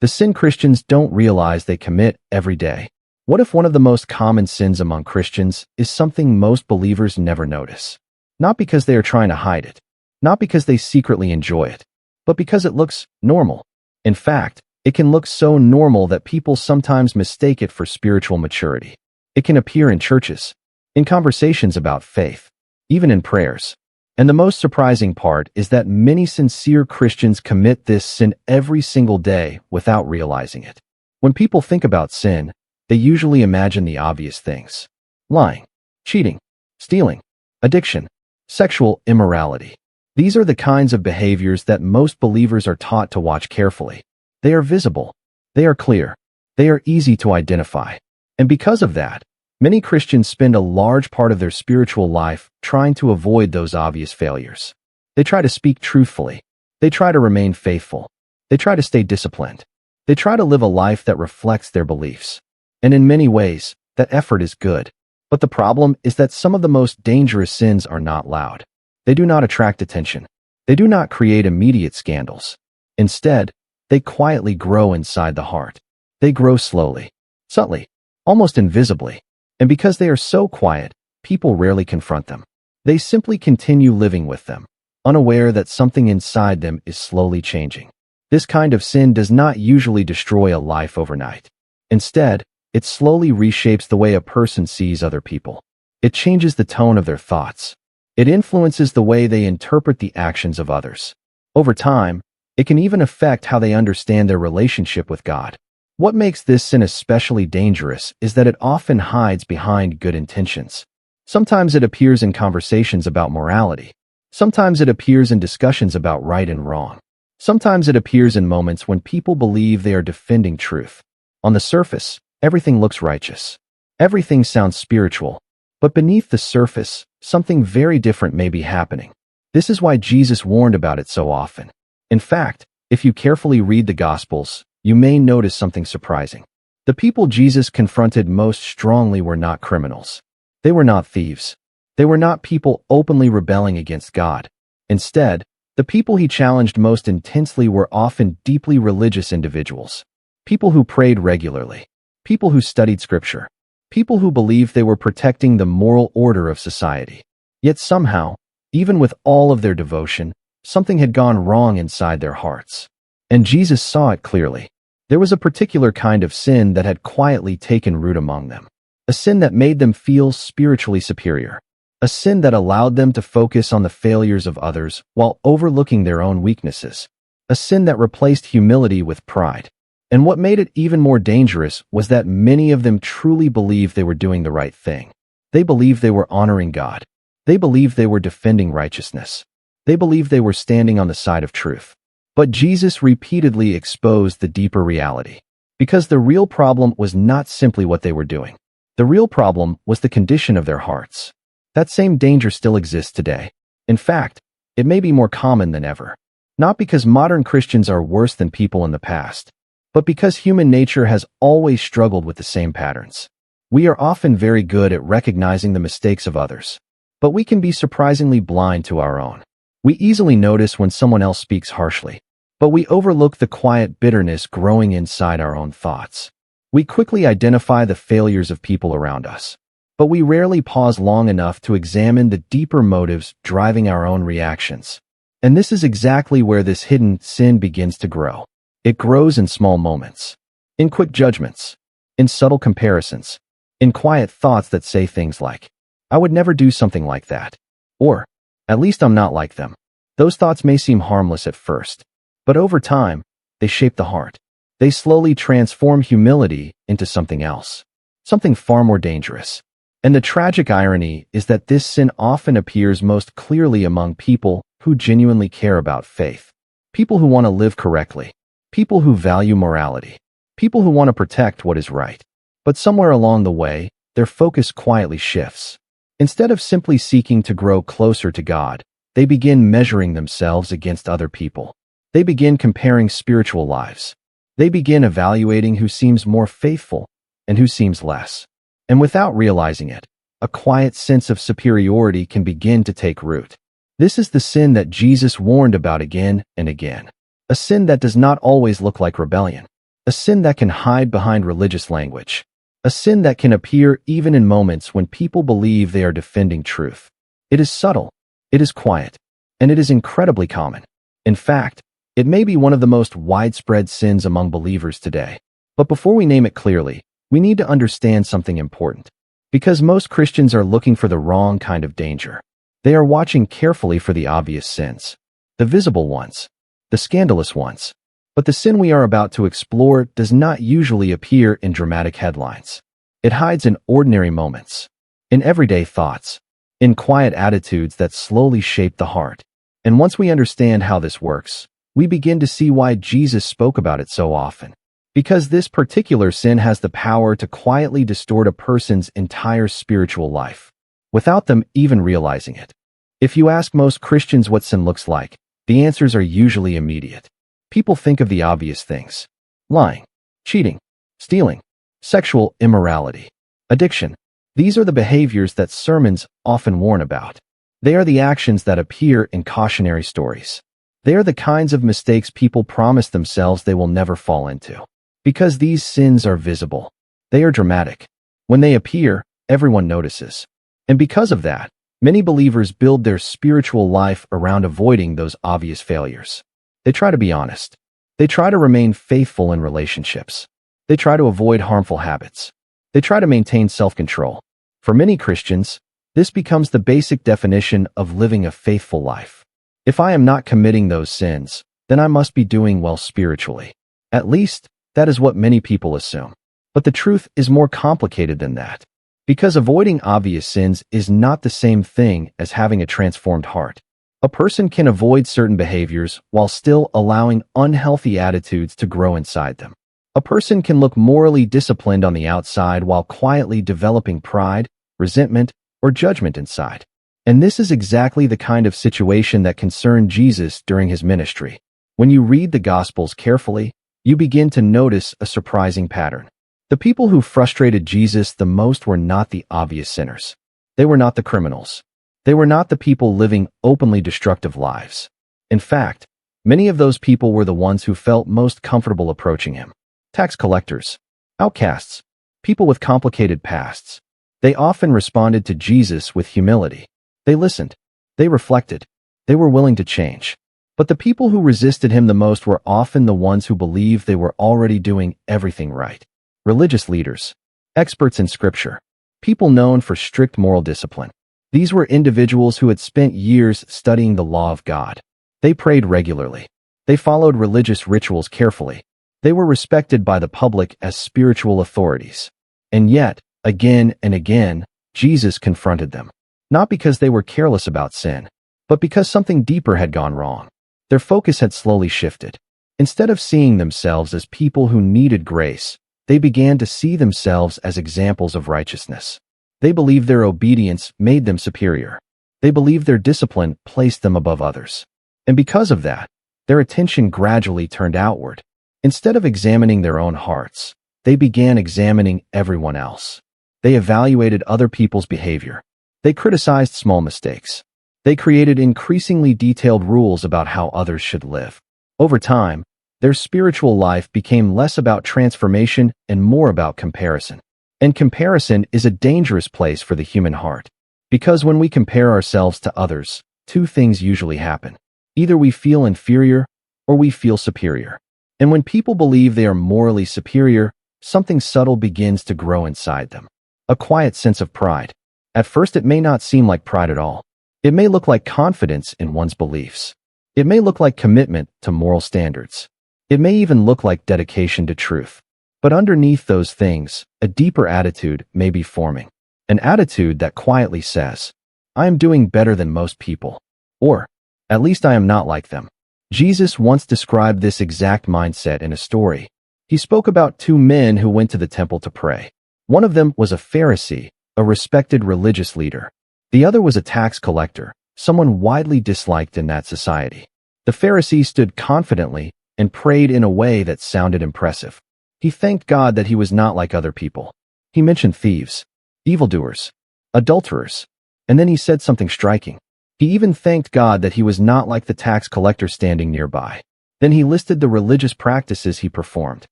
The sin Christians don't realize they commit every day. What if one of the most common sins among Christians is something most believers never notice? Not because they are trying to hide it, not because they secretly enjoy it, but because it looks normal. In fact, it can look so normal that people sometimes mistake it for spiritual maturity. It can appear in churches, in conversations about faith, even in prayers. And the most surprising part is that many sincere Christians commit this sin every single day without realizing it. When people think about sin, they usually imagine the obvious things: lying, cheating, stealing, addiction, sexual immorality. These are the kinds of behaviors that most believers are taught to watch carefully. They are visible, they are clear, they are easy to identify. And because of that, many Christians spend a large part of their spiritual life trying to avoid those obvious failures. They try to speak truthfully. They try to remain faithful. They try to stay disciplined. They try to live a life that reflects their beliefs. And in many ways, that effort is good. But the problem is that some of the most dangerous sins are not loud. They do not attract attention. They do not create immediate scandals. Instead, they quietly grow inside the heart. They grow slowly, subtly, almost invisibly. And because they are so quiet, people rarely confront them. They simply continue living with them, unaware that something inside them is slowly changing. This kind of sin does not usually destroy a life overnight. Instead, it slowly reshapes the way a person sees other people. It changes the tone of their thoughts. It influences the way they interpret the actions of others. Over time, it can even affect how they understand their relationship with God. What makes this sin especially dangerous is that it often hides behind good intentions. Sometimes it appears in conversations about morality. Sometimes it appears in discussions about right and wrong. Sometimes it appears in moments when people believe they are defending truth. On the surface, everything looks righteous. Everything sounds spiritual. But beneath the surface, something very different may be happening. This is why Jesus warned about it so often. In fact, if you carefully read the Gospels, you may notice something surprising. The people Jesus confronted most strongly were not criminals. They were not thieves. They were not people openly rebelling against God. Instead, the people he challenged most intensely were often deeply religious individuals. People who prayed regularly. People who studied scripture. People who believed they were protecting the moral order of society. Yet somehow, even with all of their devotion, something had gone wrong inside their hearts. And Jesus saw it clearly. There was a particular kind of sin that had quietly taken root among them. A sin that made them feel spiritually superior. A sin that allowed them to focus on the failures of others while overlooking their own weaknesses. A sin that replaced humility with pride. And what made it even more dangerous was that many of them truly believed they were doing the right thing. They believed they were honoring God. They believed they were defending righteousness. They believed they were standing on the side of truth. But Jesus repeatedly exposed the deeper reality. Because the real problem was not simply what they were doing. The real problem was the condition of their hearts. That same danger still exists today. In fact, it may be more common than ever. Not because modern Christians are worse than people in the past, but because human nature has always struggled with the same patterns. We are often very good at recognizing the mistakes of others, but we can be surprisingly blind to our own. We easily notice when someone else speaks harshly, but we overlook the quiet bitterness growing inside our own thoughts. We quickly identify the failures of people around us, but we rarely pause long enough to examine the deeper motives driving our own reactions. And this is exactly where this hidden sin begins to grow. It grows in small moments, in quick judgments, in subtle comparisons, in quiet thoughts that say things like, "I would never do something like that," or, "At least I'm not like them." Those thoughts may seem harmless at first, but over time, they shape the heart. They slowly transform humility into something else, something far more dangerous. And the tragic irony is that this sin often appears most clearly among people who genuinely care about faith. People who want to live correctly. People who value morality. People who want to protect what is right. But somewhere along the way, their focus quietly shifts. Instead of simply seeking to grow closer to God, they begin measuring themselves against other people. They begin comparing spiritual lives. They begin evaluating who seems more faithful and who seems less. And without realizing it, a quiet sense of superiority can begin to take root. This is the sin that Jesus warned about again and again. A sin that does not always look like rebellion. a sin that can hide behind religious language, a sin that can appear even in moments when people believe they are defending truth. It is subtle, it is quiet, and it is incredibly common. In fact, it may be one of the most widespread sins among believers today. But before we name it clearly, we need to understand something important. Because most Christians are looking for the wrong kind of danger. They are watching carefully for the obvious sins, the visible ones, the scandalous ones. But the sin we are about to explore does not usually appear in dramatic headlines. It hides in ordinary moments, in everyday thoughts, in quiet attitudes that slowly shape the heart. And once we understand how this works, we begin to see why Jesus spoke about it so often. Because this particular sin has the power to quietly distort a person's entire spiritual life, without them even realizing it. If you ask most Christians what sin looks like, the answers are usually immediate. People think of the obvious things: lying, cheating, stealing, sexual immorality, addiction. These are the behaviors that sermons often warn about. They are the actions that appear in cautionary stories. They are the kinds of mistakes people promise themselves they will never fall into. Because these sins are visible, they are dramatic. When they appear, everyone notices. And because of that, many believers build their spiritual life around avoiding those obvious failures. They try to be honest. They try to remain faithful in relationships. They try to avoid harmful habits. They try to maintain self-control. For many Christians, this becomes the basic definition of living a faithful life. If I am not committing those sins, then I must be doing well spiritually. At least, that is what many people assume. But the truth is more complicated than that. Because avoiding obvious sins is not the same thing as having a transformed heart. A person can avoid certain behaviors while still allowing unhealthy attitudes to grow inside them. A person can look morally disciplined on the outside while quietly developing pride, resentment, or judgment inside. And this is exactly the kind of situation that concerned Jesus during his ministry. When you read the Gospels carefully, you begin to notice a surprising pattern. The people who frustrated Jesus the most were not the obvious sinners. They were not the criminals. They were not the people living openly destructive lives. In fact, many of those people were the ones who felt most comfortable approaching him. Tax collectors, outcasts, people with complicated pasts. They often responded to Jesus with humility. They listened. They reflected. They were willing to change. But the people who resisted him the most were often the ones who believed they were already doing everything right. Religious leaders, experts in scripture, people known for strict moral discipline. These were individuals who had spent years studying the law of God. They prayed regularly. They followed religious rituals carefully. They were respected by the public as spiritual authorities. And yet, again and again, Jesus confronted them. Not because they were careless about sin, but because something deeper had gone wrong. Their focus had slowly shifted. Instead of seeing themselves as people who needed grace, they began to see themselves as examples of righteousness. They believed their obedience made them superior. They believed their discipline placed them above others. And because of that, their attention gradually turned outward. Instead of examining their own hearts, they began examining everyone else. They evaluated other people's behavior. They criticized small mistakes. They created increasingly detailed rules about how others should live. Over time, their spiritual life became less about transformation and more about comparison. And comparison is a dangerous place for the human heart. Because when we compare ourselves to others, two things usually happen. Either we feel inferior or we feel superior. And when people believe they are morally superior, something subtle begins to grow inside them. A quiet sense of pride. At first, it may not seem like pride at all. It may look like confidence in one's beliefs. It may look like commitment to moral standards. It may even look like dedication to truth. But underneath those things, a deeper attitude may be forming. An attitude that quietly says, I am doing better than most people. Or, at least I am not like them. Jesus once described this exact mindset in a story. He spoke about two men who went to the temple to pray. One of them was a Pharisee, a respected religious leader. The other was a tax collector, someone widely disliked in that society. The Pharisee stood confidently and prayed in a way that sounded impressive. He thanked God that he was not like other people. He mentioned thieves, evildoers, adulterers, and then he said something striking. He even thanked God that he was not like the tax collector standing nearby. Then he listed the religious practices he performed: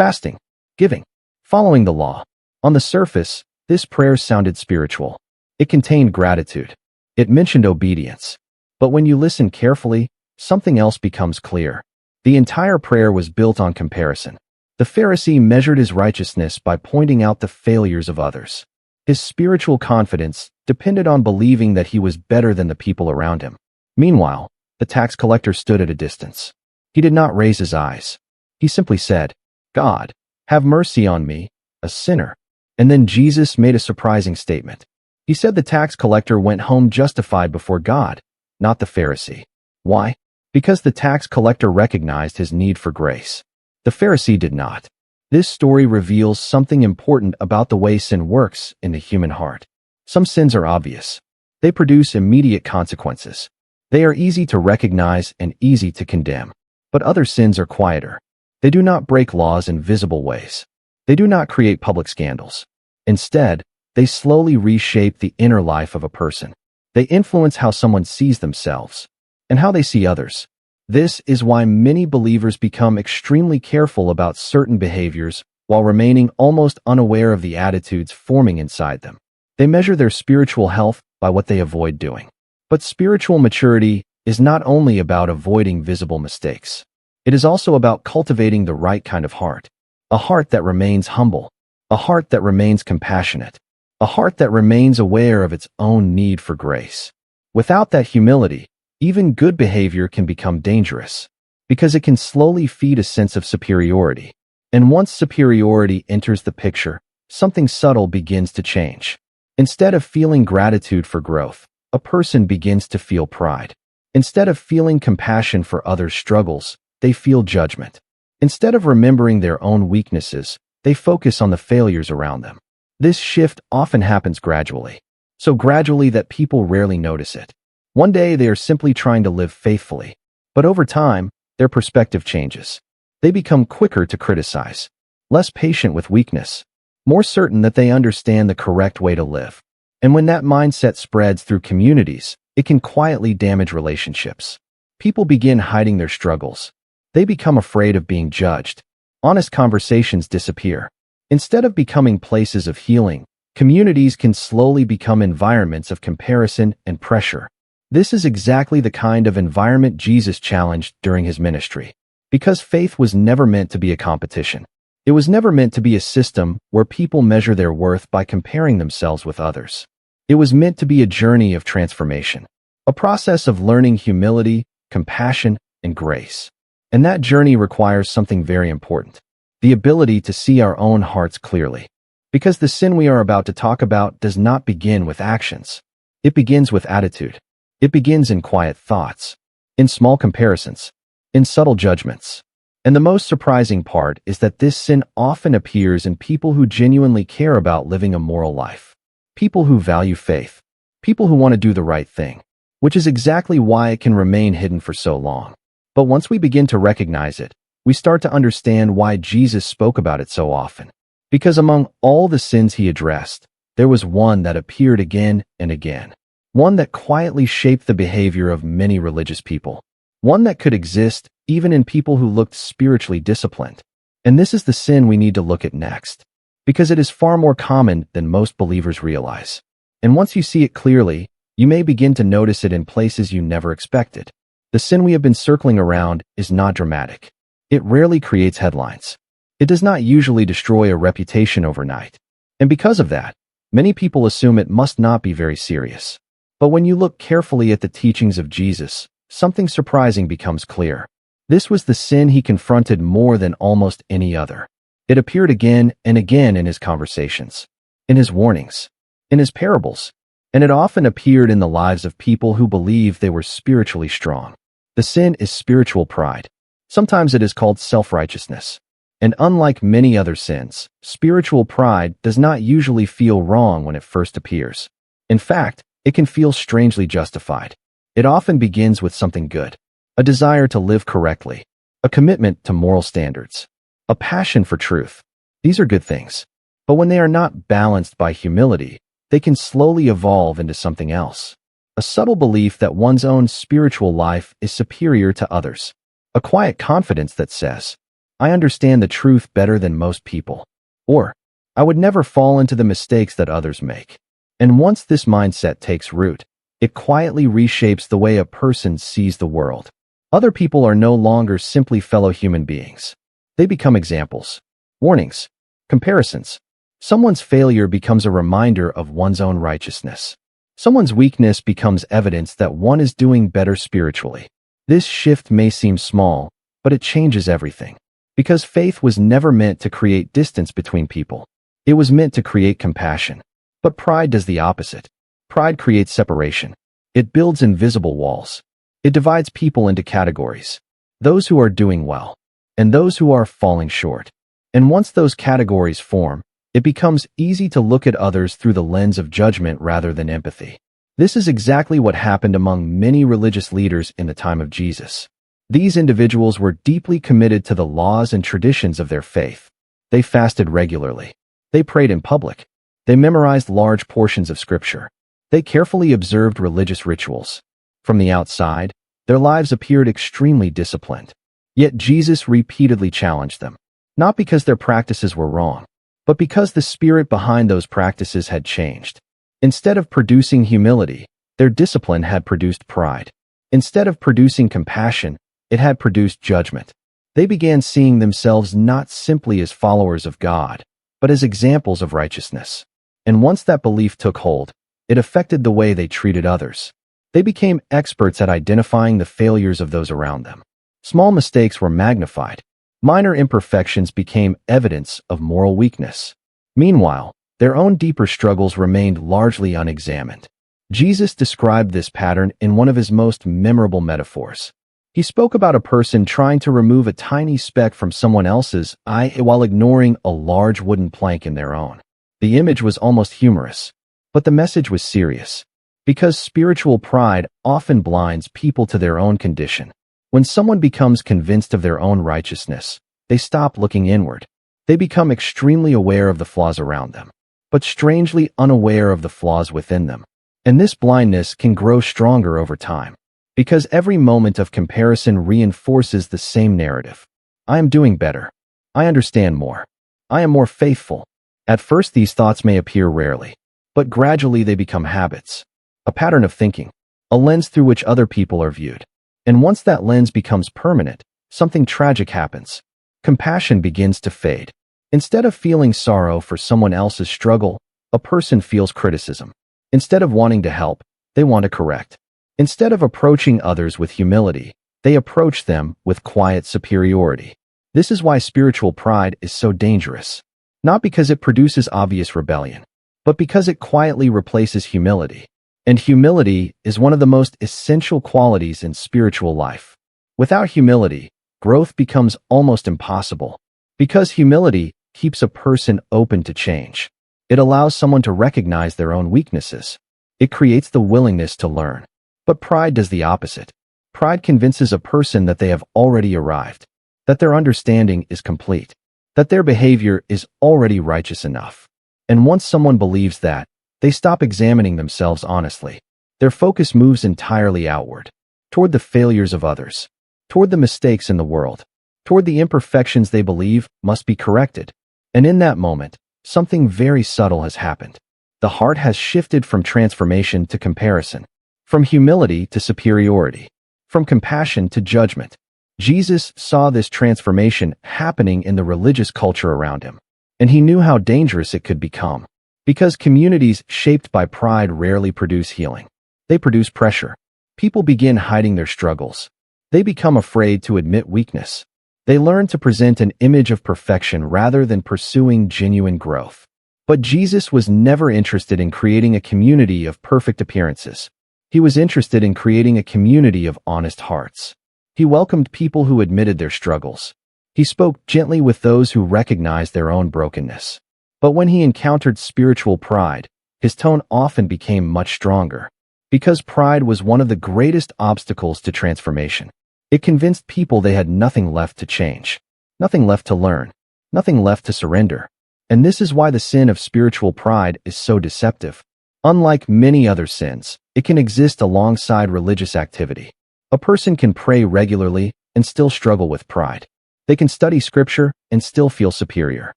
fasting, giving, following the law. On the surface, this prayer sounded spiritual. It contained gratitude. It mentioned obedience. But when you listen carefully, something else becomes clear. The entire prayer was built on comparison. The Pharisee measured his righteousness by pointing out the failures of others. His spiritual confidence depended on believing that he was better than the people around him. Meanwhile, the tax collector stood at a distance. He did not raise his eyes. He simply said, "God, have mercy on me, a sinner." And then Jesus made a surprising statement. He said the tax collector went home justified before God, not the Pharisee. Why? Because the tax collector recognized his need for grace. The Pharisee did not. This story reveals something important about the way sin works in the human heart. Some sins are obvious. They produce immediate consequences. They are easy to recognize and easy to condemn. But other sins are quieter. They do not break laws in visible ways. They do not create public scandals. Instead, they slowly reshape the inner life of a person. They influence how someone sees themselves and how they see others. This is why many believers become extremely careful about certain behaviors while remaining almost unaware of the attitudes forming inside them. They measure their spiritual health by what they avoid doing. But spiritual maturity is not only about avoiding visible mistakes. It is also about cultivating the right kind of heart. A heart that remains humble. A heart that remains compassionate. A heart that remains aware of its own need for grace. Without that humility, even good behavior can become dangerous, because it can slowly feed a sense of superiority. And once superiority enters the picture, something subtle begins to change. Instead of feeling gratitude for growth, a person begins to feel pride. Instead of feeling compassion for others' struggles, they feel judgment. Instead of remembering their own weaknesses, they focus on the failures around them. This shift often happens gradually, so gradually that people rarely notice it. One day they are simply trying to live faithfully, but over time, their perspective changes. They become quicker to criticize, less patient with weakness, more certain that they understand the correct way to live. And when that mindset spreads through communities, it can quietly damage relationships. People begin hiding their struggles. They become afraid of being judged. Honest conversations disappear. Instead of becoming places of healing, communities can slowly become environments of comparison and pressure. This is exactly the kind of environment Jesus challenged during his ministry. Because faith was never meant to be a competition. It was never meant to be a system where people measure their worth by comparing themselves with others. It was meant to be a journey of transformation, a process of learning humility, compassion, and grace. And that journey requires something very important: the ability to see our own hearts clearly. Because the sin we are about to talk about does not begin with actions. It begins with attitude. It begins in quiet thoughts, in small comparisons, in subtle judgments. And the most surprising part is that this sin often appears in people who genuinely care about living a moral life. People who value faith. People who want to do the right thing. Which is exactly why it can remain hidden for so long. But once we begin to recognize it, we start to understand why Jesus spoke about it so often. Because among all the sins he addressed, there was one that appeared again and again. One that quietly shaped the behavior of many religious people. One that could exist even in people who looked spiritually disciplined. And this is the sin we need to look at next. Because it is far more common than most believers realize. And once you see it clearly, you may begin to notice it in places you never expected. The sin we have been circling around is not dramatic. It rarely creates headlines. It does not usually destroy a reputation overnight. And because of that, many people assume it must not be very serious. But when you look carefully at the teachings of Jesus, something surprising becomes clear. This was the sin he confronted more than almost any other. It appeared again and again in his conversations, in his warnings, in his parables, and it often appeared in the lives of people who believed they were spiritually strong. The sin is spiritual pride. Sometimes it is called self-righteousness. And unlike many other sins, spiritual pride does not usually feel wrong when it first appears. In fact, it can feel strangely justified. It often begins with something good, a desire to live correctly, a commitment to moral standards, a passion for truth. These are good things. But when they are not balanced by humility, they can slowly evolve into something else. A subtle belief that one's own spiritual life is superior to others. A quiet confidence that says, I understand the truth better than most people. Or, I would never fall into the mistakes that others make. And once this mindset takes root, it quietly reshapes the way a person sees the world. Other people are no longer simply fellow human beings. They become examples, warnings, comparisons. Someone's failure becomes a reminder of one's own righteousness. Someone's weakness becomes evidence that one is doing better spiritually. This shift may seem small, but it changes everything. Because faith was never meant to create distance between people. It was meant to create compassion. But pride does the opposite. Pride creates separation. It builds invisible walls. It divides people into categories. Those who are doing well, and those who are falling short. And once those categories form, it becomes easy to look at others through the lens of judgment rather than empathy. This is exactly what happened among many religious leaders in the time of Jesus. These individuals were deeply committed to the laws and traditions of their faith. They fasted regularly. They prayed in public. They memorized large portions of scripture. They carefully observed religious rituals. From the outside, their lives appeared extremely disciplined. Yet Jesus repeatedly challenged them, not because their practices were wrong, but because the spirit behind those practices had changed. Instead of producing humility, their discipline had produced pride. Instead of producing compassion, it had produced judgment. They began seeing themselves not simply as followers of God, but as examples of righteousness. And once that belief took hold, it affected the way they treated others. They became experts at identifying the failures of those around them. Small mistakes were magnified. Minor imperfections became evidence of moral weakness. Meanwhile, their own deeper struggles remained largely unexamined. Jesus described this pattern in one of his most memorable metaphors. He spoke about a person trying to remove a tiny speck from someone else's eye while ignoring a large wooden plank in their own. The image was almost humorous, but the message was serious. Because spiritual pride often blinds people to their own condition. When someone becomes convinced of their own righteousness, they stop looking inward. They become extremely aware of the flaws around them, but strangely unaware of the flaws within them. And this blindness can grow stronger over time. Because every moment of comparison reinforces the same narrative. I am doing better. I understand more. I am more faithful. At first, these thoughts may appear rarely, but gradually they become habits, a pattern of thinking, a lens through which other people are viewed. And once that lens becomes permanent, something tragic happens. Compassion begins to fade. Instead of feeling sorrow for someone else's struggle, a person feels criticism. Instead of wanting to help, they want to correct. Instead of approaching others with humility, they approach them with quiet superiority. This is why spiritual pride is so dangerous. Not because it produces obvious rebellion, but because it quietly replaces humility. And humility is one of the most essential qualities in spiritual life. Without humility, growth becomes almost impossible. Because humility keeps a person open to change. It allows someone to recognize their own weaknesses. It creates the willingness to learn. But pride does the opposite. Pride convinces a person that they have already arrived, that their understanding is complete, that their behavior is already righteous enough. And once someone believes that, they stop examining themselves honestly. Their focus moves entirely outward, toward the failures of others, toward the mistakes in the world, toward the imperfections they believe must be corrected. And in that moment, something very subtle has happened. The heart has shifted from transformation to comparison. From humility to superiority, from compassion to judgment. Jesus saw this transformation happening in the religious culture around him, and he knew how dangerous it could become. Because communities shaped by pride rarely produce healing. They produce pressure. People begin hiding their struggles. They become afraid to admit weakness. They learn to present an image of perfection rather than pursuing genuine growth. But Jesus was never interested in creating a community of perfect appearances. He was interested in creating a community of honest hearts. He welcomed people who admitted their struggles. He spoke gently with those who recognized their own brokenness. But when he encountered spiritual pride, his tone often became much stronger. Because pride was one of the greatest obstacles to transformation. It convinced people they had nothing left to change, nothing left to learn, nothing left to surrender. And this is why the sin of spiritual pride is so deceptive. Unlike many other sins, it can exist alongside religious activity. A person can pray regularly and still struggle with pride. They can study scripture and still feel superior.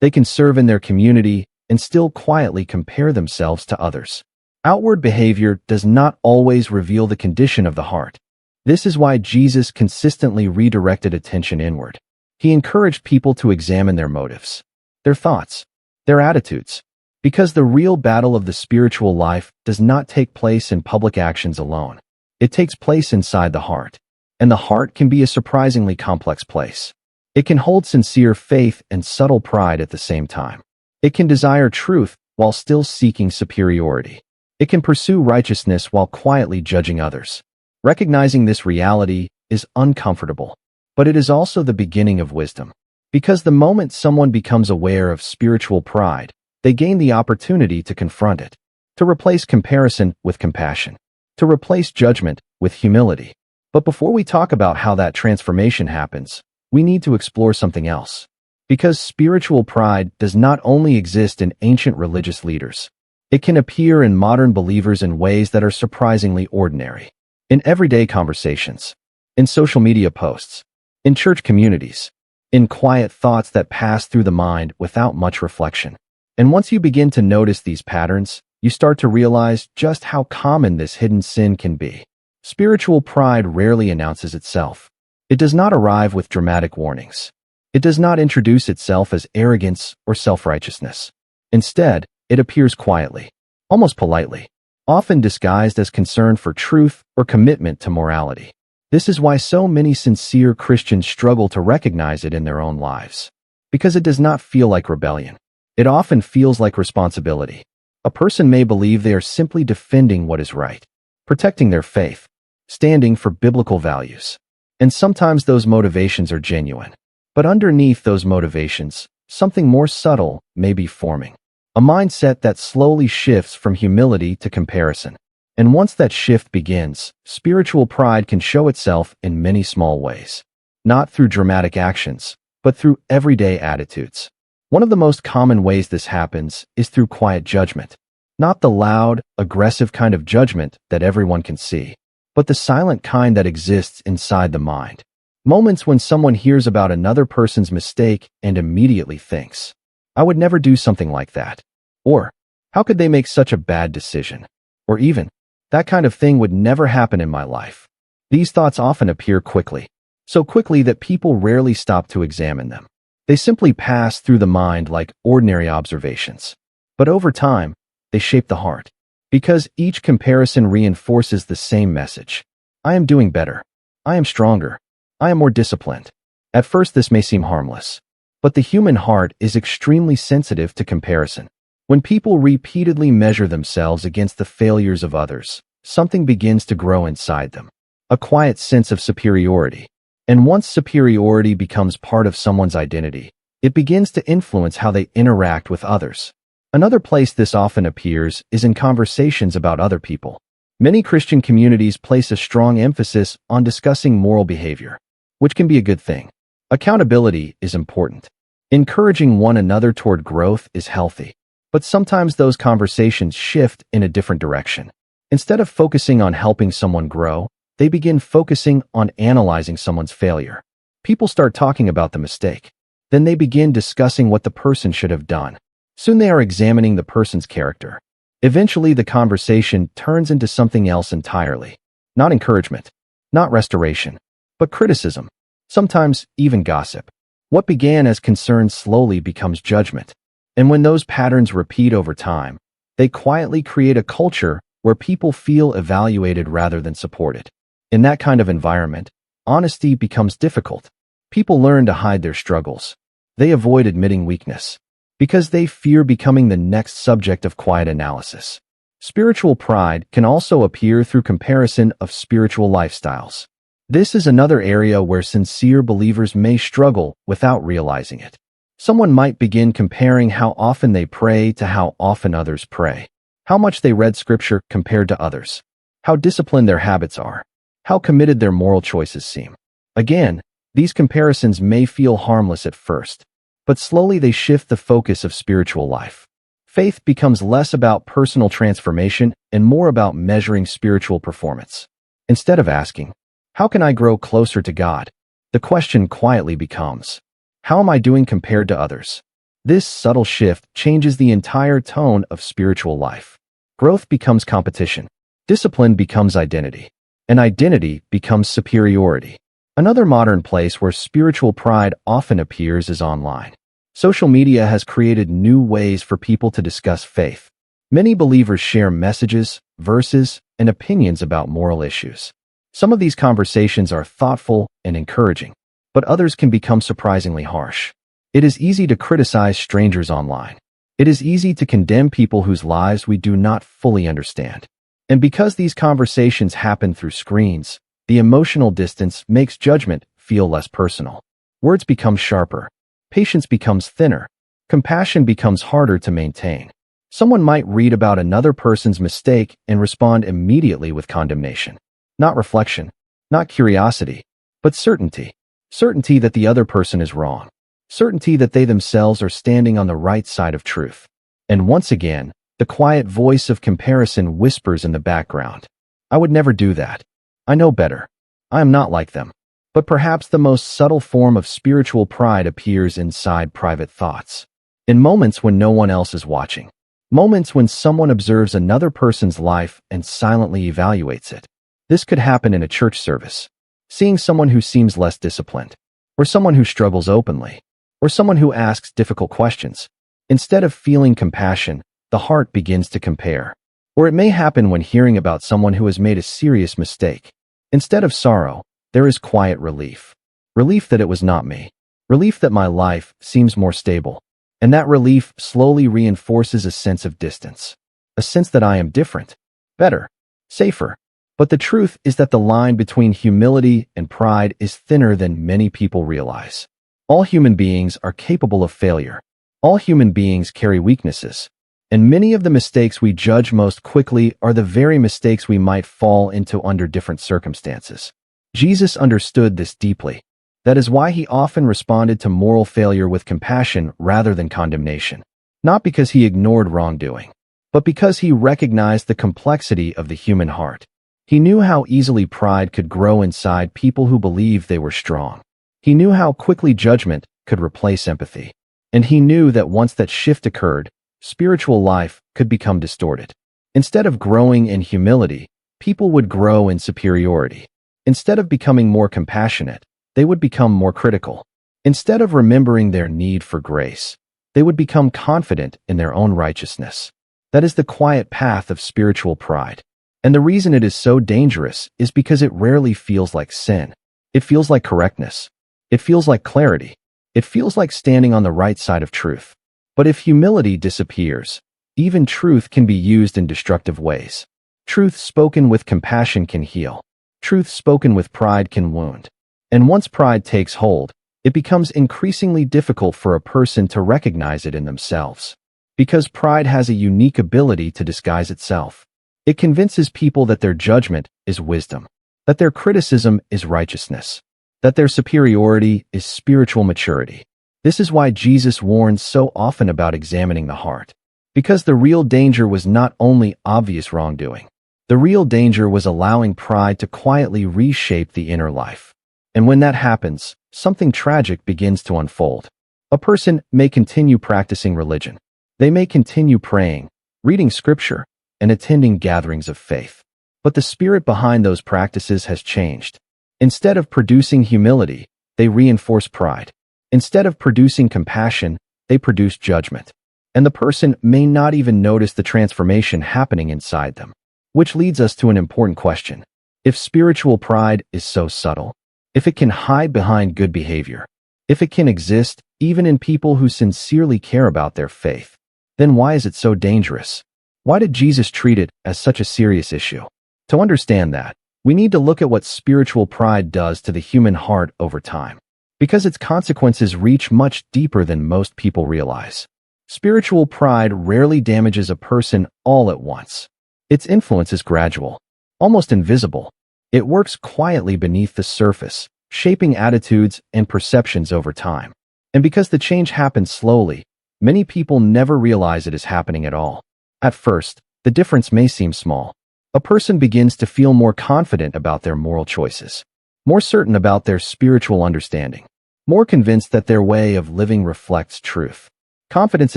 They can serve in their community and still quietly compare themselves to others. Outward behavior does not always reveal the condition of the heart. This is why Jesus consistently redirected attention inward. He encouraged people to examine their motives, their thoughts, their attitudes, because the real battle of the spiritual life does not take place in public actions alone. It takes place inside the heart, and the heart can be a surprisingly complex place. It can hold sincere faith and subtle pride at the same time. It can desire truth while still seeking superiority. It can pursue righteousness while quietly judging others. Recognizing this reality is uncomfortable, but it is also the beginning of wisdom. Because the moment someone becomes aware of spiritual pride, they gain the opportunity to confront it, to replace comparison with compassion, to replace judgment with humility. But before we talk about how that transformation happens, we need to explore something else. Because spiritual pride does not only exist in ancient religious leaders. It can appear in modern believers in ways that are surprisingly ordinary. In everyday conversations, in social media posts, in church communities, in quiet thoughts that pass through the mind without much reflection. And once you begin to notice these patterns, you start to realize just how common this hidden sin can be. Spiritual pride rarely announces itself. It does not arrive with dramatic warnings. It does not introduce itself as arrogance or self-righteousness. Instead, it appears quietly, almost politely, often disguised as concern for truth or commitment to morality. This is why so many sincere Christians struggle to recognize it in their own lives. Because it does not feel like rebellion. It often feels like responsibility. A person may believe they are simply defending what is right, protecting their faith, standing for biblical values. And sometimes those motivations are genuine. But underneath those motivations, something more subtle may be forming. A mindset that slowly shifts from humility to comparison. And once that shift begins, spiritual pride can show itself in many small ways. Not through dramatic actions, but through everyday attitudes. One of the most common ways this happens is through quiet judgment. Not the loud, aggressive kind of judgment that everyone can see, but the silent kind that exists inside the mind. Moments when someone hears about another person's mistake and immediately thinks, "I would never do something like that." Or, "How could they make such a bad decision?" Or even, "That kind of thing would never happen in my life." These thoughts often appear quickly, so quickly that people rarely stop to examine them. They simply pass through the mind like ordinary observations. But over time, they shape the heart. Because each comparison reinforces the same message. I am doing better. I am stronger. I am more disciplined. At first this may seem harmless. But the human heart is extremely sensitive to comparison. When people repeatedly measure themselves against the failures of others, something begins to grow inside them. A quiet sense of superiority. And once superiority becomes part of someone's identity, it begins to influence how they interact with others. Another place this often appears is in conversations about other people. Many Christian communities place a strong emphasis on discussing moral behavior, which can be a good thing. Accountability is important. Encouraging one another toward growth is healthy. But sometimes those conversations shift in a different direction. Instead of focusing on helping someone grow, they begin focusing on analyzing someone's failure. People start talking about the mistake. Then they begin discussing what the person should have done. Soon they are examining the person's character. Eventually the conversation turns into something else entirely. Not encouragement, not restoration, but criticism. Sometimes even gossip. What began as concern slowly becomes judgment. And when those patterns repeat over time, they quietly create a culture where people feel evaluated rather than supported. In that kind of environment, honesty becomes difficult. People learn to hide their struggles. They avoid admitting weakness because they fear becoming the next subject of quiet analysis. Spiritual pride can also appear through comparison of spiritual lifestyles. This is another area where sincere believers may struggle without realizing it. Someone might begin comparing how often they pray to how often others pray, how much they read scripture compared to others, how disciplined their habits are, how committed their moral choices seem. Again, these comparisons may feel harmless at first, but slowly they shift the focus of spiritual life. Faith becomes less about personal transformation and more about measuring spiritual performance. Instead of asking, "How can I grow closer to God?" the question quietly becomes, how am I doing compared to others? This subtle shift changes the entire tone of spiritual life. Growth becomes competition. Discipline becomes identity. And identity becomes superiority. Another modern place where spiritual pride often appears is online. Social media has created new ways for people to discuss faith. Many believers share messages, verses, and opinions about moral issues. Some of these conversations are thoughtful and encouraging, but others can become surprisingly harsh. It is easy to criticize strangers online. It is easy to condemn people whose lives we do not fully understand. And because these conversations happen through screens, the emotional distance makes judgment feel less personal. Words become sharper. Patience becomes thinner. Compassion becomes harder to maintain. Someone might read about another person's mistake and respond immediately with condemnation. Not reflection, not curiosity, but certainty. Certainty that the other person is wrong. Certainty that they themselves are standing on the right side of truth. And once again, the quiet voice of comparison whispers in the background. I would never do that. I know better. I am not like them. But perhaps the most subtle form of spiritual pride appears inside private thoughts. In moments when no one else is watching. Moments when someone observes another person's life and silently evaluates it. This could happen in a church service. Seeing someone who seems less disciplined. Or someone who struggles openly. Or someone who asks difficult questions. Instead of feeling compassion, the heart begins to compare. Or it may happen when hearing about someone who has made a serious mistake. Instead of sorrow, there is quiet relief. Relief that it was not me. Relief that my life seems more stable. And that relief slowly reinforces a sense of distance. A sense that I am different, better, safer. But the truth is that the line between humility and pride is thinner than many people realize. All human beings are capable of failure. All human beings carry weaknesses. And many of the mistakes we judge most quickly are the very mistakes we might fall into under different circumstances. Jesus understood this deeply. That is why he often responded to moral failure with compassion rather than condemnation. Not because he ignored wrongdoing, but because he recognized the complexity of the human heart. He knew how easily pride could grow inside people who believed they were strong. He knew how quickly judgment could replace empathy. And he knew that once that shift occurred, spiritual life could become distorted. Instead of growing in humility, people would grow in superiority. Instead of becoming more compassionate, they would become more critical. Instead of remembering their need for grace, they would become confident in their own righteousness. That is the quiet path of spiritual pride. And the reason it is so dangerous is because it rarely feels like sin. It feels like correctness. It feels like clarity. It feels like standing on the right side of truth. But if humility disappears, even truth can be used in destructive ways. Truth spoken with compassion can heal. Truth spoken with pride can wound. And once pride takes hold, it becomes increasingly difficult for a person to recognize it in themselves. Because pride has a unique ability to disguise itself. It convinces people that their judgment is wisdom, that their criticism is righteousness, that their superiority is spiritual maturity. This is why Jesus warns so often about examining the heart. Because the real danger was not only obvious wrongdoing. The real danger was allowing pride to quietly reshape the inner life. And when that happens, something tragic begins to unfold. A person may continue practicing religion. They may continue praying, reading scripture, and attending gatherings of faith. But the spirit behind those practices has changed. Instead of producing humility, they reinforce pride. Instead of producing compassion, they produce judgment. And the person may not even notice the transformation happening inside them. Which leads us to an important question. If spiritual pride is so subtle, if it can hide behind good behavior, if it can exist even in people who sincerely care about their faith, then why is it so dangerous? Why did Jesus treat it as such a serious issue? To understand that, we need to look at what spiritual pride does to the human heart over time. Because its consequences reach much deeper than most people realize. Spiritual pride rarely damages a person all at once. Its influence is gradual, almost invisible. It works quietly beneath the surface, shaping attitudes and perceptions over time. And because the change happens slowly, many people never realize it is happening at all. At first, the difference may seem small. A person begins to feel more confident about their moral choices. more certain about their spiritual understanding, more convinced that their way of living reflects truth. Confidence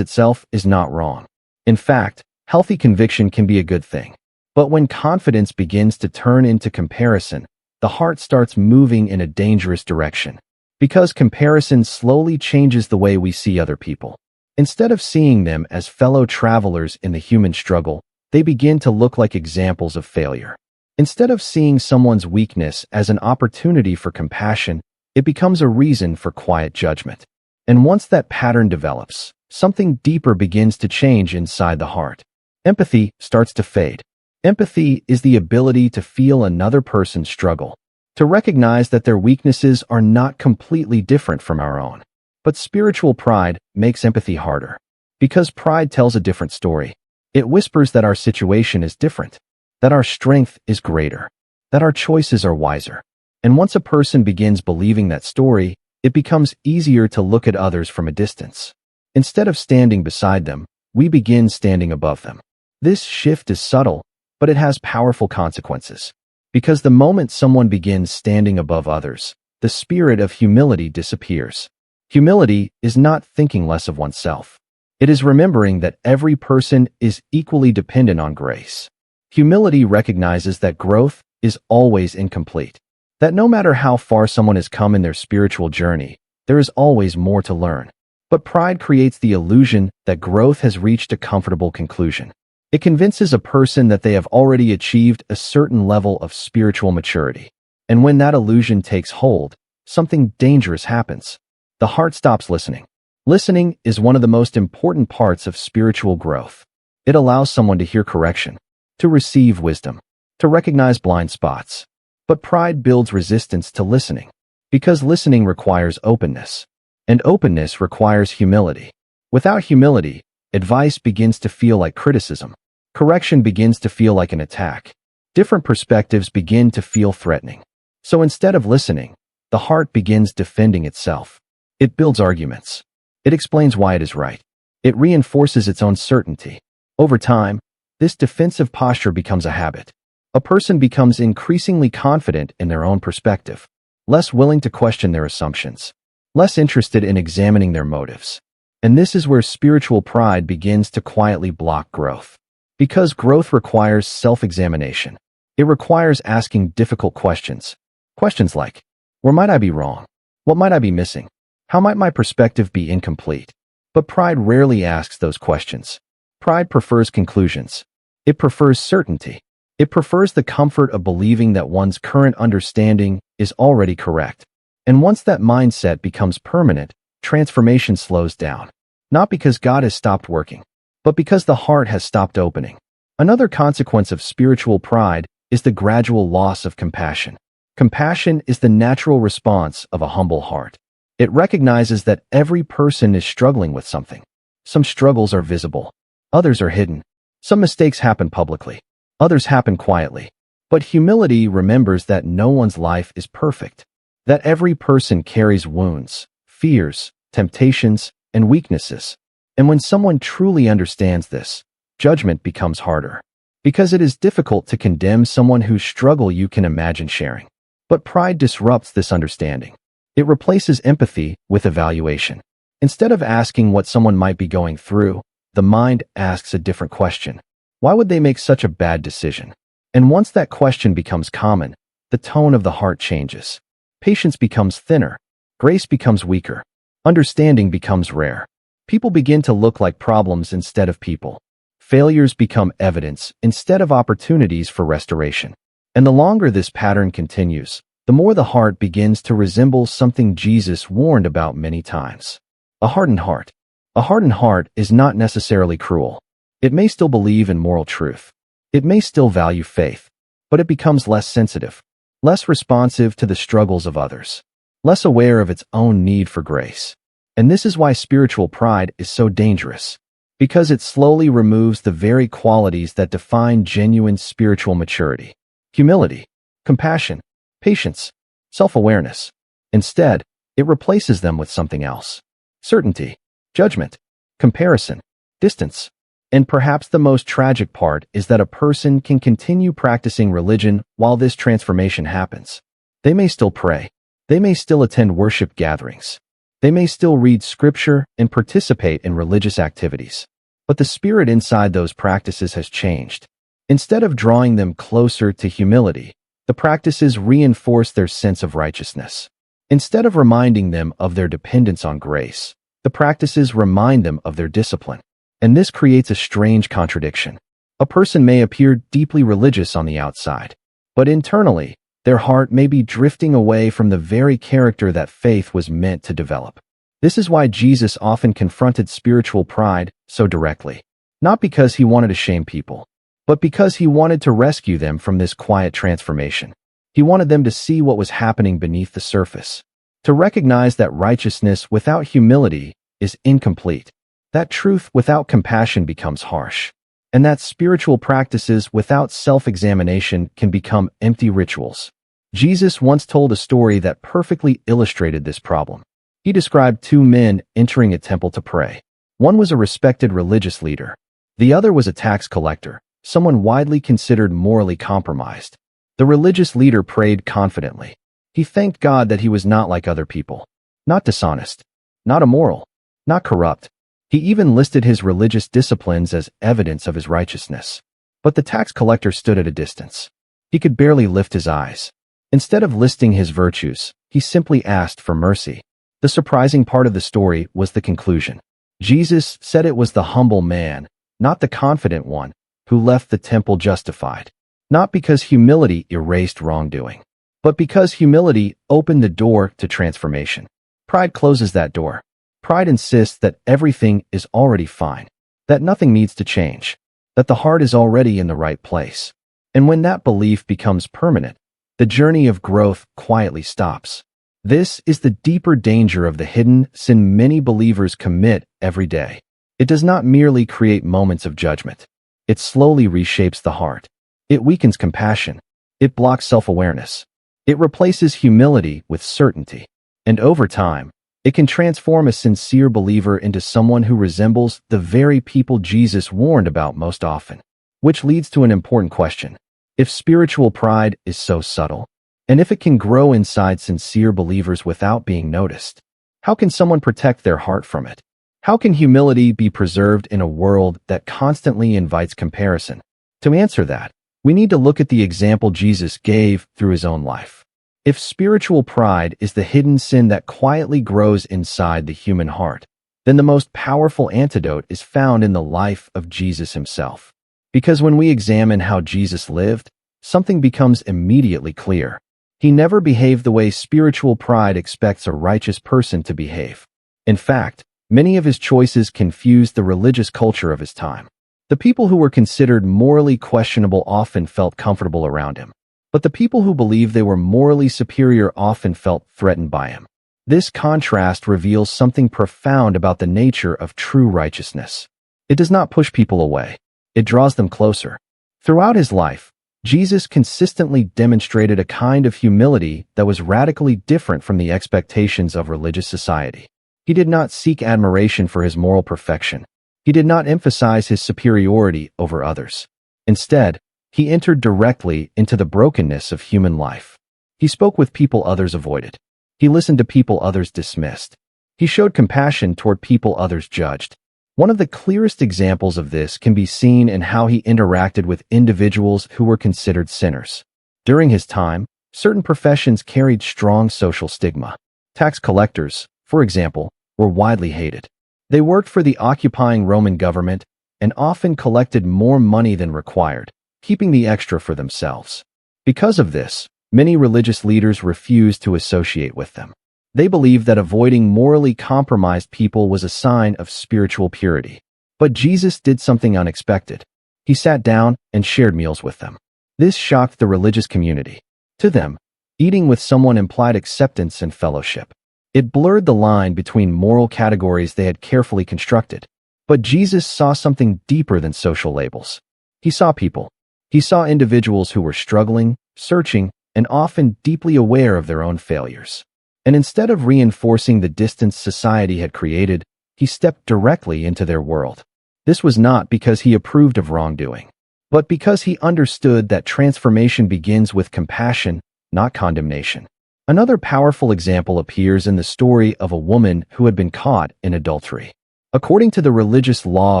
itself is not wrong. In fact, healthy conviction can be a good thing. But when confidence begins to turn into comparison, the heart starts moving in a dangerous direction. Because comparison slowly changes the way we see other people. Instead of seeing them as fellow travelers in the human struggle, they begin to look like examples of failure. Instead of seeing someone's weakness as an opportunity for compassion, it becomes a reason for quiet judgment. And once that pattern develops, something deeper begins to change inside the heart. Empathy starts to fade. Empathy is the ability to feel another person's struggle, to recognize that their weaknesses are not completely different from our own. But spiritual pride makes empathy harder. Because pride tells a different story. It whispers that our situation is different, that our strength is greater, that our choices are wiser. And once a person begins believing that story, it becomes easier to look at others from a distance. Instead of standing beside them, we begin standing above them. This shift is subtle, but it has powerful consequences. Because the moment someone begins standing above others, the spirit of humility disappears. Humility is not thinking less of oneself. It is remembering that every person is equally dependent on grace. Humility recognizes that growth is always incomplete. That no matter how far someone has come in their spiritual journey, there is always more to learn. But pride creates the illusion that growth has reached a comfortable conclusion. It convinces a person that they have already achieved a certain level of spiritual maturity. And when that illusion takes hold, something dangerous happens. The heart stops listening. Listening is one of the most important parts of spiritual growth. It allows someone to hear correction, to receive wisdom, to recognize blind spots. But pride builds resistance to listening, because listening requires openness, and openness requires humility. Without humility, advice begins to feel like criticism. Correction begins to feel like an attack. Different perspectives begin to feel threatening. So instead of listening, the heart begins defending itself. It builds arguments. It explains why it is right. It reinforces its own certainty. Over time, this defensive posture becomes a habit. A person becomes increasingly confident in their own perspective, less willing to question their assumptions, less interested in examining their motives. And this is where spiritual pride begins to quietly block growth. Because growth requires self-examination. It requires asking difficult questions. Questions like, where might I be wrong? What might I be missing? How might my perspective be incomplete? But pride rarely asks those questions. Pride prefers conclusions. It prefers certainty. It prefers the comfort of believing that one's current understanding is already correct. And once that mindset becomes permanent, transformation slows down. Not because God has stopped working, but because the heart has stopped opening. Another consequence of spiritual pride is the gradual loss of compassion. Compassion is the natural response of a humble heart. It recognizes that every person is struggling with something. Some struggles are visible. Others are hidden. Some mistakes happen publicly. Others happen quietly. But humility remembers that no one's life is perfect. That every person carries wounds, fears, temptations, and weaknesses. And when someone truly understands this, judgment becomes harder. Because it is difficult to condemn someone whose struggle you can imagine sharing. But pride disrupts this understanding. It replaces empathy with evaluation. Instead of asking what someone might be going through, the mind asks a different question. Why would they make such a bad decision? And once that question becomes common, the tone of the heart changes. Patience becomes thinner. Grace becomes weaker. Understanding becomes rare. People begin to look like problems instead of people. Failures become evidence instead of opportunities for restoration. And the longer this pattern continues, the more the heart begins to resemble something Jesus warned about many times. A hardened heart. A hardened heart is not necessarily cruel. It may still believe in moral truth. It may still value faith, but it becomes less sensitive, less responsive to the struggles of others, less aware of its own need for grace. And this is why spiritual pride is so dangerous, because it slowly removes the very qualities that define genuine spiritual maturity: humility, compassion, patience, self-awareness. Instead, it replaces them with something else: certainty, judgment, comparison, distance. And perhaps the most tragic part is that a person can continue practicing religion while this transformation happens. They may still pray. They may still attend worship gatherings. They may still read scripture and participate in religious activities. But the spirit inside those practices has changed. Instead of drawing them closer to humility, the practices reinforce their sense of righteousness. Instead of reminding them of their dependence on grace, the practices remind them of their discipline. And this creates a strange contradiction. A person may appear deeply religious on the outside, but internally, their heart may be drifting away from the very character that faith was meant to develop. This is why Jesus often confronted spiritual pride so directly. Not because he wanted to shame people, but because he wanted to rescue them from this quiet transformation. He wanted them to see what was happening beneath the surface, to recognize that righteousness without humility is incomplete, that truth without compassion becomes harsh, and that spiritual practices without self-examination can become empty rituals. Jesus once told a story that perfectly illustrated this problem. He described two men entering a temple to pray. One was a respected religious leader. The other was a tax collector, someone widely considered morally compromised. The religious leader prayed confidently. He thanked God that he was not like other people, not dishonest, not immoral, not corrupt. He even listed his religious disciplines as evidence of his righteousness. But the tax collector stood at a distance. He could barely lift his eyes. Instead of listing his virtues, he simply asked for mercy. The surprising part of the story was the conclusion. Jesus said it was the humble man, not the confident one, who left the temple justified. Not because humility erased wrongdoing, but because humility opened the door to transformation. Pride closes that door. Pride insists that everything is already fine, that nothing needs to change, that the heart is already in the right place. And when that belief becomes permanent, the journey of growth quietly stops. This is the deeper danger of the hidden sin many believers commit every day. It does not merely create moments of judgment. It slowly reshapes the heart. It weakens compassion. It blocks self-awareness. It replaces humility with certainty. And over time, it can transform a sincere believer into someone who resembles the very people Jesus warned about most often. Which leads to an important question. If spiritual pride is so subtle, and if it can grow inside sincere believers without being noticed, how can someone protect their heart from it? How can humility be preserved in a world that constantly invites comparison? To answer that, we need to look at the example Jesus gave through his own life. If spiritual pride is the hidden sin that quietly grows inside the human heart, then the most powerful antidote is found in the life of Jesus himself. Because when we examine how Jesus lived, something becomes immediately clear. He never behaved the way spiritual pride expects a righteous person to behave. In fact, many of his choices confused the religious culture of his time. The people who were considered morally questionable often felt comfortable around him, but the people who believed they were morally superior often felt threatened by him. This contrast reveals something profound about the nature of true righteousness. It does not push people away. It draws them closer. Throughout his life, Jesus consistently demonstrated a kind of humility that was radically different from the expectations of religious society. He did not seek admiration for his moral perfection. He did not emphasize his superiority over others. Instead, he entered directly into the brokenness of human life. He spoke with people others avoided. He listened to people others dismissed. He showed compassion toward people others judged. One of the clearest examples of this can be seen in how he interacted with individuals who were considered sinners. During his time, certain professions carried strong social stigma. Tax collectors, for example, were widely hated. They worked for the occupying Roman government and often collected more money than required, keeping the extra for themselves. Because of this, many religious leaders refused to associate with them. They believed that avoiding morally compromised people was a sign of spiritual purity. But Jesus did something unexpected. He sat down and shared meals with them. This shocked the religious community. To them, eating with someone implied acceptance and fellowship. It blurred the line between moral categories they had carefully constructed. But Jesus saw something deeper than social labels. He saw people. He saw individuals who were struggling, searching, and often deeply aware of their own failures. And instead of reinforcing the distance society had created, he stepped directly into their world. This was not because he approved of wrongdoing, but because he understood that transformation begins with compassion, not condemnation. Another powerful example appears in the story of a woman who had been caught in adultery. According to the religious law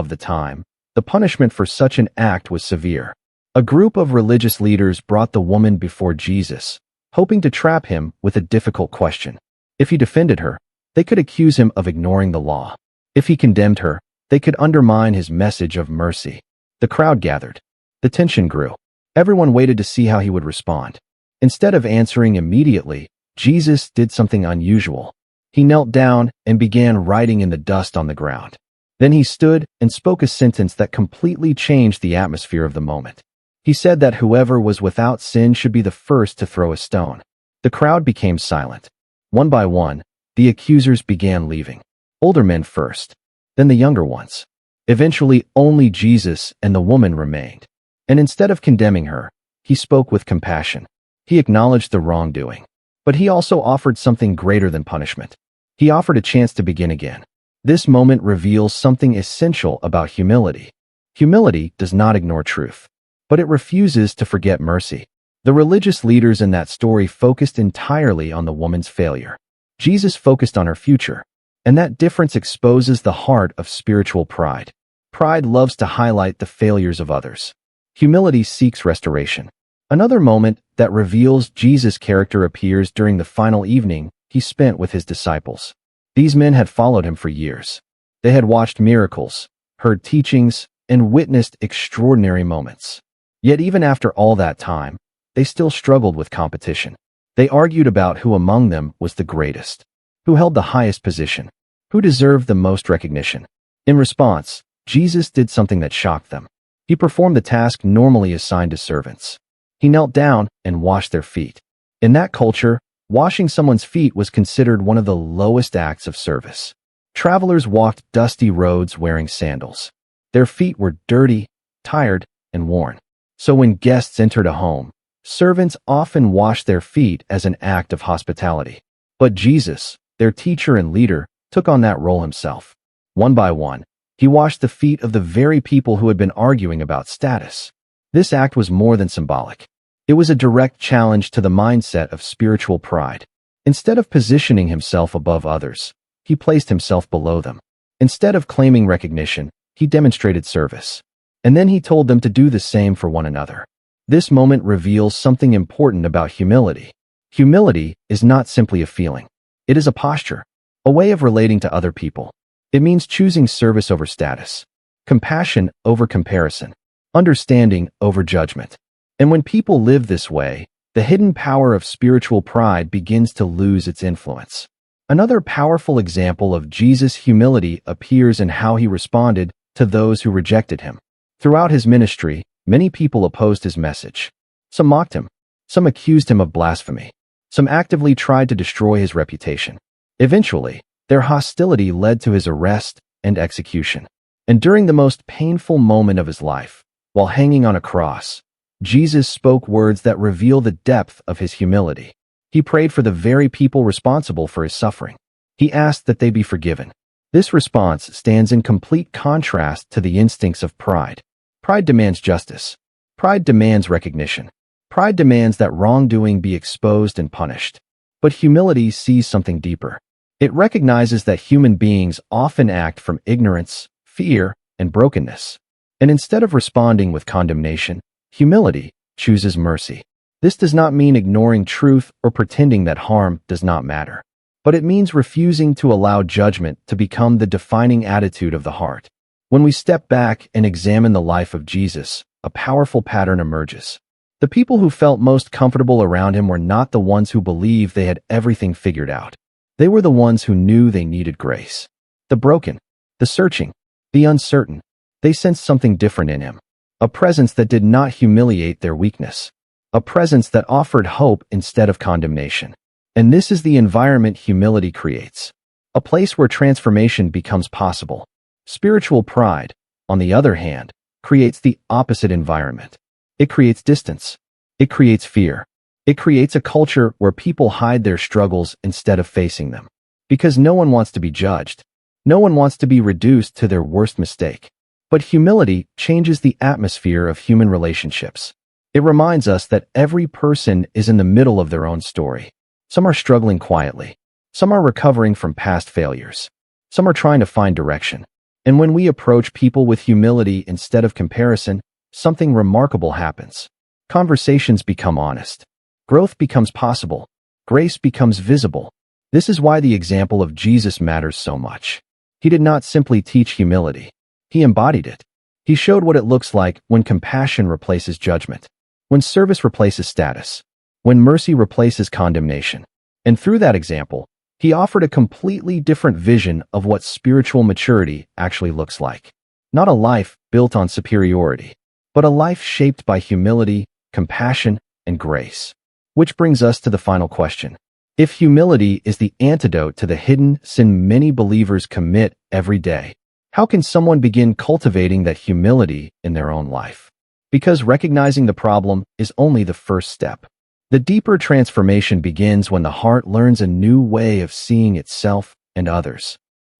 of the time, the punishment for such an act was severe. A group of religious leaders brought the woman before Jesus, hoping to trap him with a difficult question. If he defended her, they could accuse him of ignoring the law. If he condemned her, they could undermine his message of mercy. The crowd gathered. The tension grew. Everyone waited to see how he would respond. Instead of answering immediately, Jesus did something unusual. He knelt down and began writing in the dust on the ground. Then he stood and spoke a sentence that completely changed the atmosphere of the moment. He said that whoever was without sin should be the first to throw a stone. The crowd became silent. One by one, the accusers began leaving. Older men first, then the younger ones. Eventually, only Jesus and the woman remained. And instead of condemning her, he spoke with compassion. He acknowledged the wrongdoing. But he also offered something greater than punishment. He offered a chance to begin again. This moment reveals something essential about humility. Humility does not ignore truth, but it refuses to forget mercy. The religious leaders in that story focused entirely on the woman's failure. Jesus focused on her future, and that difference exposes the heart of spiritual pride. Pride loves to highlight the failures of others. Humility seeks restoration. Another moment that reveals Jesus' character appears during the final evening he spent with his disciples. These men had followed him for years. They had watched miracles, heard teachings, and witnessed extraordinary moments. Yet even after all that time, they still struggled with competition. They argued about who among them was the greatest, who held the highest position, who deserved the most recognition. In response, Jesus did something that shocked them. He performed the task normally assigned to servants. He knelt down and washed their feet. In that culture, washing someone's feet was considered one of the lowest acts of service. Travelers walked dusty roads wearing sandals. Their feet were dirty, tired, and worn. So when guests entered a home, servants often washed their feet as an act of hospitality. But Jesus, their teacher and leader, took on that role himself. One by one, he washed the feet of the very people who had been arguing about status. This act was more than symbolic. It was a direct challenge to the mindset of spiritual pride. Instead of positioning himself above others, he placed himself below them. Instead of claiming recognition, he demonstrated service. And then he told them to do the same for one another. This moment reveals something important about humility. Humility is not simply a feeling. It is a posture, a way of relating to other people. It means choosing service over status, compassion over comparison, understanding over judgment. And when people live this way, the hidden power of spiritual pride begins to lose its influence. Another powerful example of Jesus' humility appears in how he responded to those who rejected him. Throughout his ministry, many people opposed his message. Some mocked him. Some accused him of blasphemy. Some actively tried to destroy his reputation. Eventually, their hostility led to his arrest and execution. And during the most painful moment of his life, while hanging on a cross, Jesus spoke words that reveal the depth of his humility. He prayed for the very people responsible for his suffering. He asked that they be forgiven. This response stands in complete contrast to the instincts of pride. Pride demands justice. Pride demands recognition. Pride demands that wrongdoing be exposed and punished. But humility sees something deeper. It recognizes that human beings often act from ignorance, fear, and brokenness. And instead of responding with condemnation, humility chooses mercy. This does not mean ignoring truth or pretending that harm does not matter. But it means refusing to allow judgment to become the defining attitude of the heart. When we step back and examine the life of Jesus, a powerful pattern emerges. The people who felt most comfortable around him were not the ones who believed they had everything figured out. They were the ones who knew they needed grace. The broken, the searching, the uncertain. They sensed something different in him. A presence that did not humiliate their weakness. A presence that offered hope instead of condemnation. And this is the environment humility creates. A place where transformation becomes possible. Spiritual pride, on the other hand, creates the opposite environment. It creates distance. It creates fear. It creates a culture where people hide their struggles instead of facing them. Because no one wants to be judged. No one wants to be reduced to their worst mistake. But humility changes the atmosphere of human relationships. It reminds us that every person is in the middle of their own story. Some are struggling quietly. Some are recovering from past failures. Some are trying to find direction. And when we approach people with humility instead of comparison, something remarkable happens. Conversations become honest. Growth becomes possible. Grace becomes visible. This is why the example of Jesus matters so much. He did not simply teach humility. He embodied it. He showed what it looks like when compassion replaces judgment, when service replaces status, when mercy replaces condemnation. And through that example, he offered a completely different vision of what spiritual maturity actually looks like. Not a life built on superiority, but a life shaped by humility, compassion, and grace. Which brings us to the final question. If humility is the antidote to the hidden sin many believers commit every day, how can someone begin cultivating that humility in their own life? Because recognizing the problem is only the first step. The deeper transformation begins when the heart learns a new way of seeing itself and others.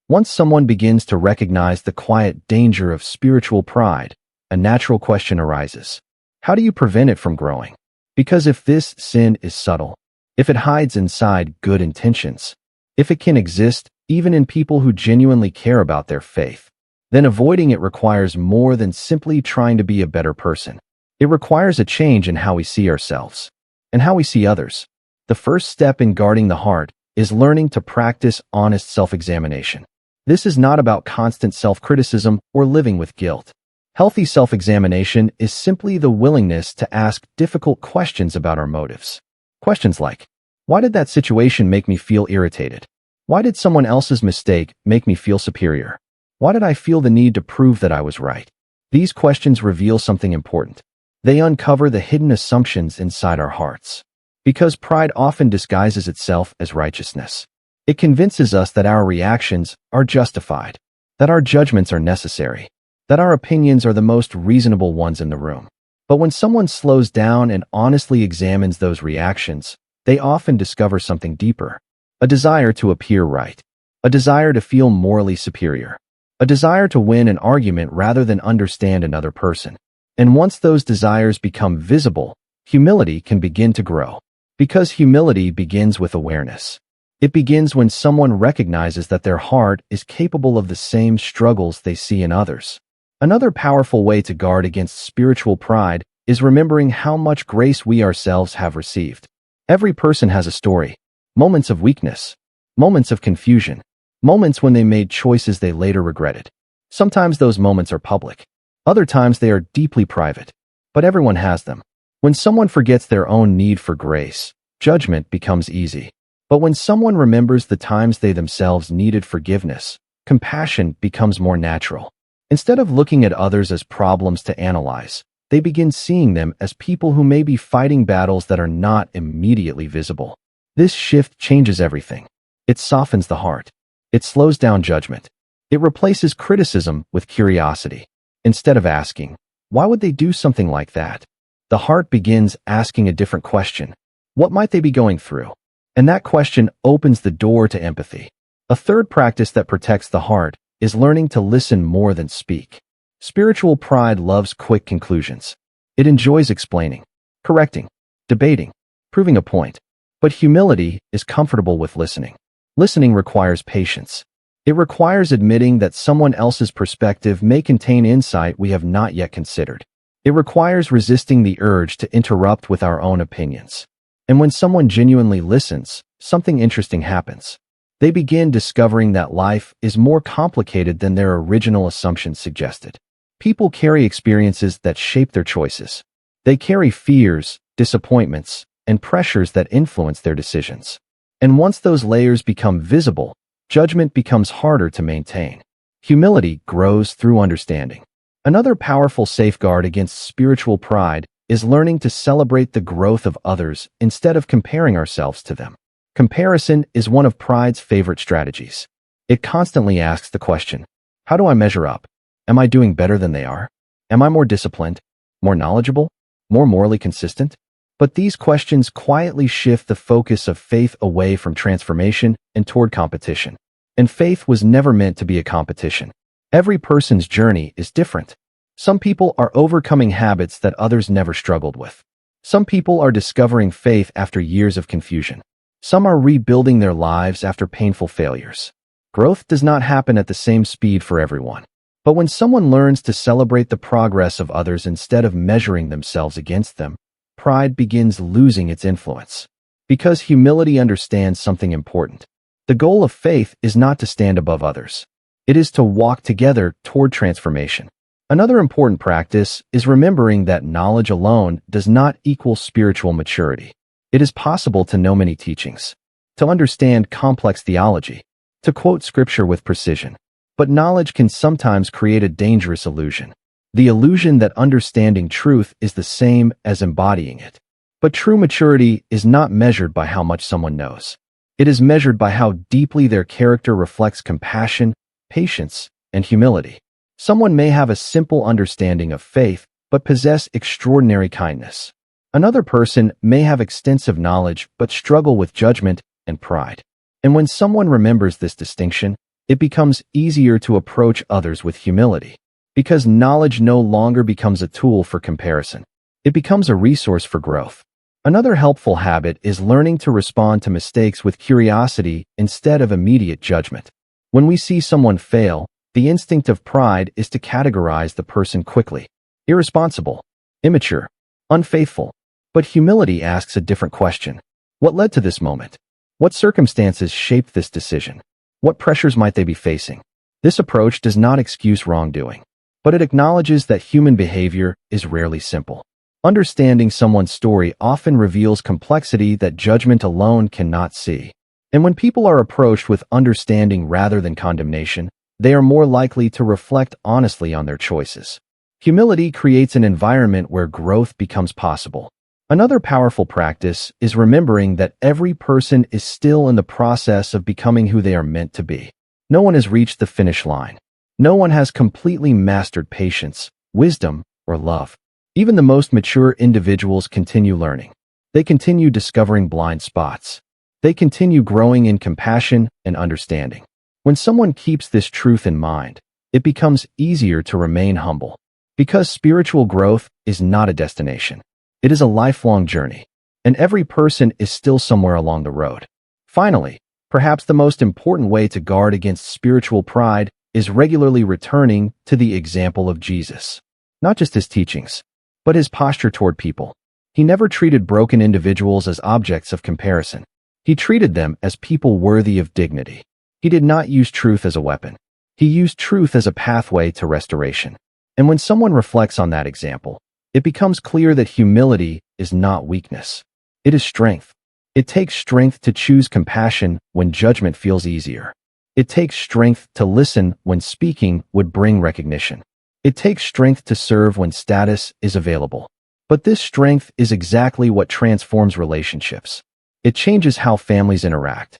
Once someone begins to recognize the quiet danger of spiritual pride, a natural question arises. How do you prevent it from growing? Because if this sin is subtle, if it hides inside good intentions, if it can exist even in people who genuinely care about their faith, then avoiding it requires more than simply trying to be a better person. It requires a change in how we see ourselves and how we see others. The first step in guarding the heart is learning to practice honest self-examination. This is not about constant self-criticism or living with guilt. Healthy self-examination is simply the willingness to ask difficult questions about our motives. Questions like, why did that situation make me feel irritated? Why did someone else's mistake make me feel superior? Why did I feel the need to prove that I was right? These questions reveal something important. They uncover the hidden assumptions inside our hearts. Because pride often disguises itself as righteousness. It convinces us that our reactions are justified, that our judgments are necessary, that our opinions are the most reasonable ones in the room. But when someone slows down and honestly examines those reactions, they often discover something deeper. A desire to appear right. A desire to feel morally superior. A desire to win an argument rather than understand another person. And once those desires become visible, humility can begin to grow. Because humility begins with awareness. It begins when someone recognizes that their heart is capable of the same struggles they see in others. Another powerful way to guard against spiritual pride is remembering how much grace we ourselves have received. Every person has a story. Moments of weakness. Moments of confusion. Moments when they made choices they later regretted. Sometimes those moments are public. Other times they are deeply private. But everyone has them. When someone forgets their own need for grace, judgment becomes easy. But when someone remembers the times they themselves needed forgiveness, compassion becomes more natural. Instead of looking at others as problems to analyze, they begin seeing them as people who may be fighting battles that are not immediately visible. This shift changes everything. It softens the heart. It slows down judgment. It replaces criticism with curiosity. Instead of asking, why would they do something like that? The heart begins asking a different question. What might they be going through? And that question opens the door to empathy. A third practice that protects the heart is learning to listen more than speak. Spiritual pride loves quick conclusions. It enjoys explaining, correcting, debating, proving a point. But humility is comfortable with listening. Listening requires patience. It requires admitting that someone else's perspective may contain insight we have not yet considered. It requires resisting the urge to interrupt with our own opinions. And when someone genuinely listens, something interesting happens. They begin discovering that life is more complicated than their original assumptions suggested. People carry experiences that shape their choices. They carry fears, disappointments, and pressures that influence their decisions. And once those layers become visible, judgment becomes harder to maintain. Humility grows through understanding. Another powerful safeguard against spiritual pride is learning to celebrate the growth of others instead of comparing ourselves to them. Comparison is one of pride's favorite strategies. It constantly asks the question, how do I measure up? Am I doing better than they are? Am I more disciplined, more knowledgeable, more morally consistent? But these questions quietly shift the focus of faith away from transformation and toward competition. And faith was never meant to be a competition. Every person's journey is different. Some people are overcoming habits that others never struggled with. Some people are discovering faith after years of confusion. Some are rebuilding their lives after painful failures. Growth does not happen at the same speed for everyone. But when someone learns to celebrate the progress of others instead of measuring themselves against them, pride begins losing its influence. Because humility understands something important. The goal of faith is not to stand above others. It is to walk together toward transformation. Another important practice is remembering that knowledge alone does not equal spiritual maturity. It is possible to know many teachings, to understand complex theology, to quote scripture with precision. But knowledge can sometimes create a dangerous illusion. The illusion that understanding truth is the same as embodying it. But true maturity is not measured by how much someone knows. It is measured by how deeply their character reflects compassion, patience, and humility. Someone may have a simple understanding of faith, but possess extraordinary kindness. Another person may have extensive knowledge, but struggle with judgment and pride. And when someone remembers this distinction, it becomes easier to approach others with humility. Because knowledge no longer becomes a tool for comparison. It becomes a resource for growth. Another helpful habit is learning to respond to mistakes with curiosity instead of immediate judgment. When we see someone fail, the instinct of pride is to categorize the person quickly. Irresponsible, immature, unfaithful. But humility asks a different question. What led to this moment? What circumstances shaped this decision? What pressures might they be facing? This approach does not excuse wrongdoing, but it acknowledges that human behavior is rarely simple. Understanding someone's story often reveals complexity that judgment alone cannot see. And when people are approached with understanding rather than condemnation, they are more likely to reflect honestly on their choices. Humility creates an environment where growth becomes possible. Another powerful practice is remembering that every person is still in the process of becoming who they are meant to be. No one has reached the finish line. No one has completely mastered patience, wisdom, or love. Even the most mature individuals continue learning. They continue discovering blind spots. They continue growing in compassion and understanding. When someone keeps this truth in mind, it becomes easier to remain humble. Because spiritual growth is not a destination. It is a lifelong journey, and every person is still somewhere along the road. Finally, perhaps the most important way to guard against spiritual pride is regularly returning to the example of Jesus. Not just his teachings, but his posture toward people. He never treated broken individuals as objects of comparison. He treated them as people worthy of dignity. He did not use truth as a weapon. He used truth as a pathway to restoration. And when someone reflects on that example, it becomes clear that humility is not weakness. It is strength. It takes strength to choose compassion when judgment feels easier. It takes strength to listen when speaking would bring recognition. It takes strength to serve when status is available. But this strength is exactly what transforms relationships. It changes how families interact,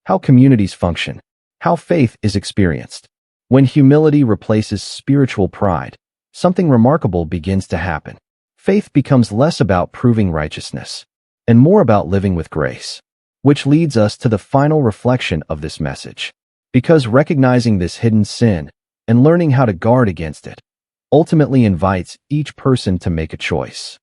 how communities function, how faith is experienced. When humility replaces spiritual pride, something remarkable begins to happen. Faith becomes less about proving righteousness and more about living with grace, which leads us to the final reflection of this message. Because recognizing this hidden sin and learning how to guard against it ultimately invites each person to make a choice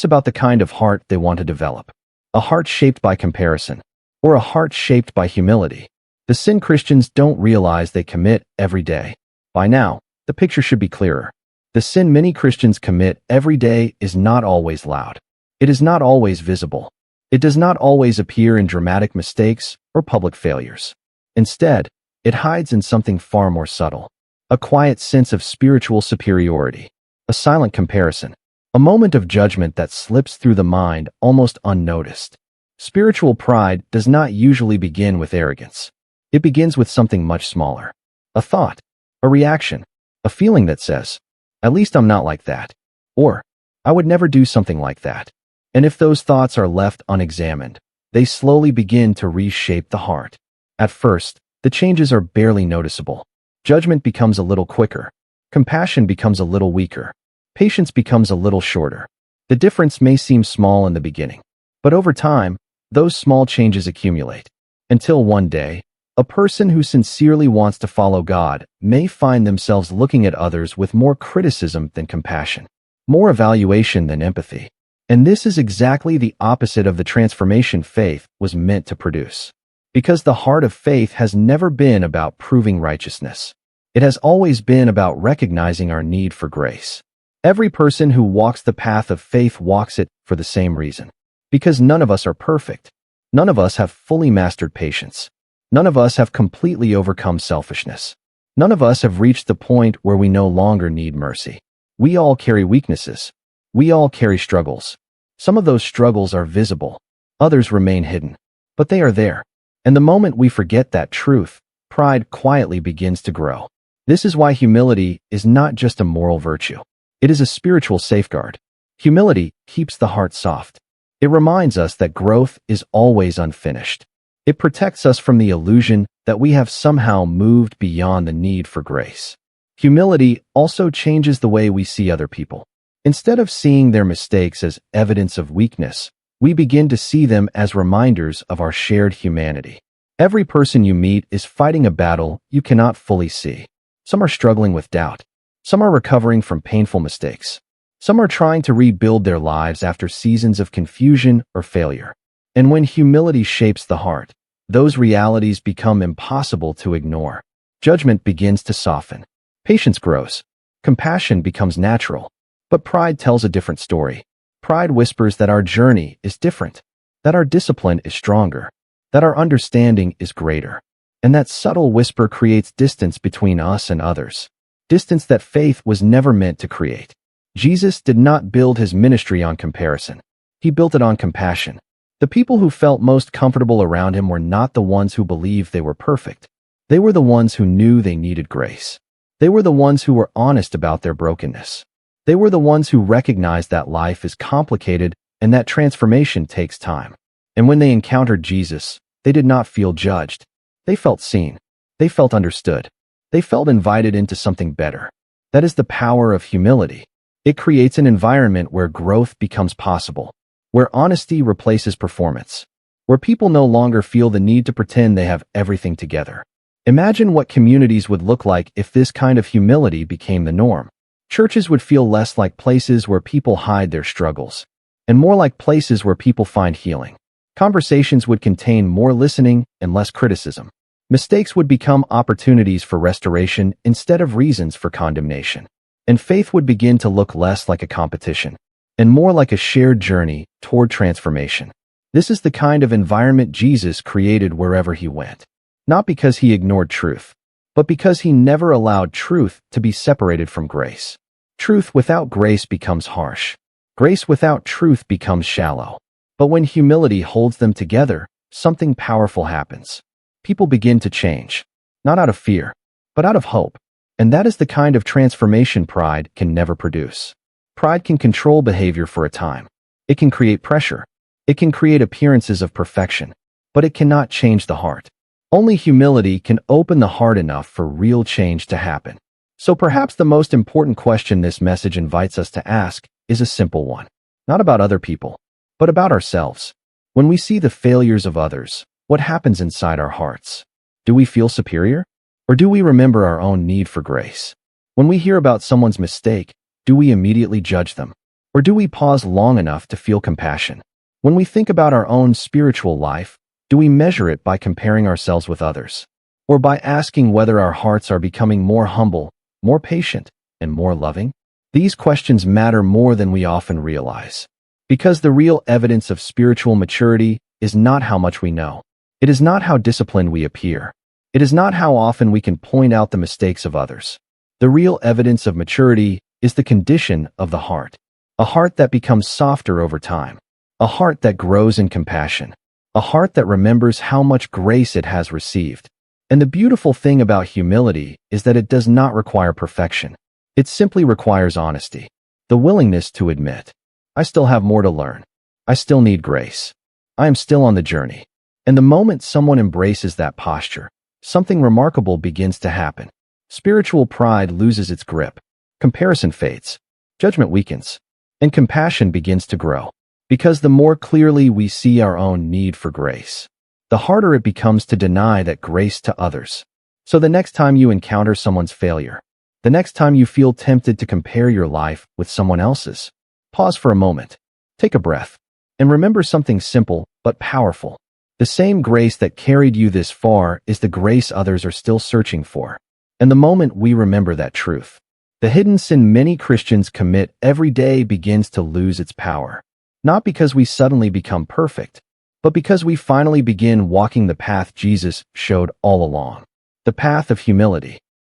about the kind of heart they want to develop, a heart shaped by comparison or a heart shaped by humility. The sin Christians don't realize they commit every day. By now, the picture should be clearer. The sin many Christians commit every day is not always loud. It is not always visible. It does not always appear in dramatic mistakes or public failures. Instead, it hides in something far more subtle. A quiet sense of spiritual superiority. A silent comparison. A moment of judgment that slips through the mind almost unnoticed. Spiritual pride does not usually begin with arrogance. It begins with something much smaller. A thought, a reaction, a feeling that says, "At least I'm not like that," or "I would never do something like that." And if those thoughts are left unexamined, they slowly begin to reshape the heart. At first, the changes are barely noticeable. Judgment becomes a little quicker. Compassion becomes a little weaker. Patience becomes a little shorter. The difference may seem small in the beginning, but over time, those small changes accumulate. Until one day, A person who sincerely wants to follow God may find themselves looking at others with more criticism than compassion, more evaluation than empathy. And this is exactly the opposite of the transformation faith was meant to produce. Because the heart of faith has never been about proving righteousness. It has always been about recognizing our need for grace. Every person who walks the path of faith walks it for the same reason. Because none of us are perfect. None of us have fully mastered patience. None of us have completely overcome selfishness. None of us have reached the point where we no longer need mercy. We all carry weaknesses. We all carry struggles. Some of those struggles are visible. Others remain hidden. But they are there. And the moment we forget that truth, pride quietly begins to grow. This is why humility is not just a moral virtue. It is a spiritual safeguard. Humility keeps the heart soft. It reminds us that growth is always unfinished. It protects us from the illusion that we have somehow moved beyond the need for grace. Humility also changes the way we see other people. Instead of seeing their mistakes as evidence of weakness, we begin to see them as reminders of our shared humanity. Every person you meet is fighting a battle you cannot fully see. Some are struggling with doubt. Some are recovering from painful mistakes. Some are trying to rebuild their lives after seasons of confusion or failure. And when humility shapes the heart, those realities become impossible to ignore. Judgment begins to soften. Patience grows. Compassion becomes natural. But pride tells a different story. Pride whispers that our journey is different, that our discipline is stronger, that our understanding is greater. And that subtle whisper creates distance between us and others. Distance that faith was never meant to create. Jesus did not build his ministry on comparison. He built it on compassion. The people who felt most comfortable around him were not the ones who believed they were perfect. They were the ones who knew they needed grace. They were the ones who were honest about their brokenness. They were the ones who recognized that life is complicated and that transformation takes time. And when they encountered Jesus, they did not feel judged. They felt seen. They felt understood. They felt invited into something better. That is the power of humility. It creates an environment where growth becomes possible, where honesty replaces performance, where people no longer feel the need to pretend they have everything together. Imagine what communities would look like if this kind of humility became the norm. Churches would feel less like places where people hide their struggles, and more like places where people find healing. Conversations would contain more listening and less criticism. Mistakes would become opportunities for restoration instead of reasons for condemnation. And faith would begin to look less like a competition, and more like a shared journey toward transformation. This is the kind of environment Jesus created wherever he went. Not because he ignored truth, but because he never allowed truth to be separated from grace. Truth without grace becomes harsh. Grace without truth becomes shallow. But when humility holds them together, something powerful happens. People begin to change, not out of fear, but out of hope. And that is the kind of transformation pride can never produce. Pride can control behavior for a time. It can create pressure. It can create appearances of perfection. But it cannot change the heart. Only humility can open the heart enough for real change to happen. So perhaps the most important question this message invites us to ask is a simple one. Not about other people, but about ourselves. When we see the failures of others, what happens inside our hearts? Do we feel superior? Or do we remember our own need for grace? When we hear about someone's mistake, do we immediately judge them? Or do we pause long enough to feel compassion? When we think about our own spiritual life, do we measure it by comparing ourselves with others? Or by asking whether our hearts are becoming more humble, more patient, and more loving? These questions matter more than we often realize. Because the real evidence of spiritual maturity is not how much we know. It is not how disciplined we appear. It is not how often we can point out the mistakes of others. The real evidence of maturity is the condition of the heart. A heart that becomes softer over time. A heart that grows in compassion. A heart that remembers how much grace it has received. And the beautiful thing about humility is that it does not require perfection. It simply requires honesty. The willingness to admit, I still have more to learn. I still need grace. I am still on the journey. And the moment someone embraces that posture, something remarkable begins to happen. Spiritual pride loses its grip. Comparison fades. Judgment weakens. And compassion begins to grow. Because the more clearly we see our own need for grace, the harder it becomes to deny that grace to others. So the next time you encounter someone's failure, the next time you feel tempted to compare your life with someone else's, pause for a moment, take a breath, and remember something simple but powerful. The same grace that carried you this far is the grace others are still searching for. And the moment we remember that truth, the hidden sin many Christians commit every day begins to lose its power. Not because we suddenly become perfect, but because we finally begin walking the path Jesus showed all along. The path of humility.